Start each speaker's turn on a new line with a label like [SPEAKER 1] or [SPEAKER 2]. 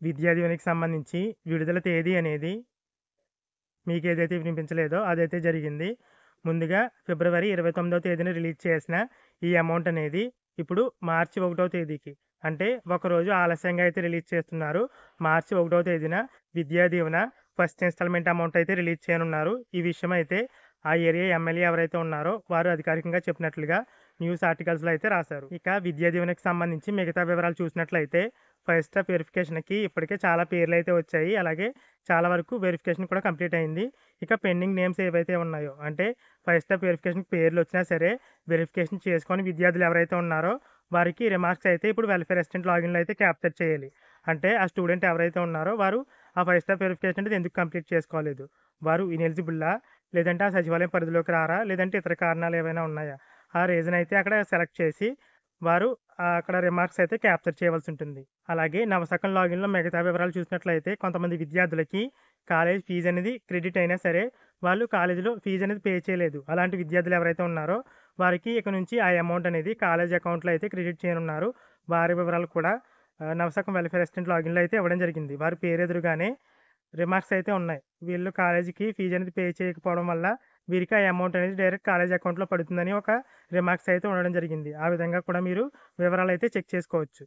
[SPEAKER 1] విద్యా దీవెనకి సంబంధించి విడుదల తేదీ అనేది మీకేదైతే వినిపించలేదో అదైతే జరిగింది. ముందుగా ఫిబ్రవరి 29వ తేదీన రిలీజ్ చేసిన ఈ అమౌంట్ అనేది ఇప్పుడు మార్చి 1వ తేదీకి అంటే ఒకరోజు ఆలస్యంగా అయితే రిలీజ్ చేస్తున్నారు. మార్చి 1వ తేదీన Vidya Deevena first instalment amount అయితే రిలీజ్ చేయనున్నారు. ఈ విషయం అయితే ఆ ఏరియా ఎమ్మెల్యే ఎవరైతే ఉన్నారో వారు అధికారికంగా చెప్పినట్లుగా న్యూస్ ఆర్టికల్స్‌లో అయితే రాశారు. ఇక విద్యా దీవెనకి సంబంధించి మిగతా వివరాలు చూసినట్లయితే ఫస్ట్ స్టెప్ వెరిఫికేషన్‌కి ఇప్పటికే చాలా పేర్లయితే వచ్చాయి. అలాగే చాలా వరకు వెరిఫికేషన్ కూడా కంప్లీట్ అయింది. ఇక పెండింగ్ నేమ్స్ ఏవైతే ఉన్నాయో అంటే ఫస్ట్ స్టెప్ వెరిఫికేషన్‌కి పేర్లొచ్చినా సరే వెరిఫికేషన్ చేసుకొని విద్యార్థులు ఎవరైతే ఉన్నారో వారికి రిమార్క్స్ అయితే ఇప్పుడు వెల్ఫేర్ అసిస్టెంట్ లాగిన్‌లో అయితే క్యాప్చర్ చేయాలి. అంటే ఆ స్టూడెంట్ ఎవరైతే ఉన్నారో వారు ఆ ఫస్ట్ స్టెప్ వెరిఫికేషన్ అనేది ఎందుకు కంప్లీట్ చేసుకోలేదు? వారు ఇనెలిజిబుల్లా? లేదంటే ఆ సచివాలయం పరిధిలోకి రారా? లేదంటే ఇతర కారణాలు ఏవైనా ఉన్నాయా? ఆ రీజన్ అయితే అక్కడ సెలెక్ట్ చేసి వారు అక్కడ రిమార్క్స్ అయితే క్యాప్చర్ చేయవలసి ఉంటుంది. అలాగే నవశకం లాగిన్‌లో మిగతా వివరాలు చూసినట్లయితే కొంతమంది విద్యార్థులకి కాలేజ్ ఫీజు అనేది క్రెడిట్ అయినా సరే వాళ్ళు కాలేజీలో ఫీజు అనేది పే చేయలేదు. అలాంటి విద్యార్థులు ఎవరైతే ఉన్నారో వారికి ఇక నుంచి ఆ అమౌంట్ అనేది కాలేజ్ అకౌంట్‌లో అయితే క్రెడిట్ చేయనున్నారు. వారి వివరాలు కూడా నవశకం వెల్ఫేర్ అసిస్టెంట్ లాగిన్‌లో అయితే ఇవ్వడం జరిగింది. వారి పేరు ఎదురుగానే రిమార్క్స్ అయితే ఉన్నాయి. వీళ్ళు కాలేజీకి ఫీజు అనేది పే చేయకపోవడం వల్ల వీరికి ఆ అమౌంట్ అనేది డైరెక్ట్ కాలేజ్ అకౌంట్‌లో పడుతుందని ఒక రిమార్క్స్ అయితే ఉండడం జరిగింది. ఆ విధంగా కూడా మీరు వివరాలైతే చెక్ చేసుకోవచ్చు.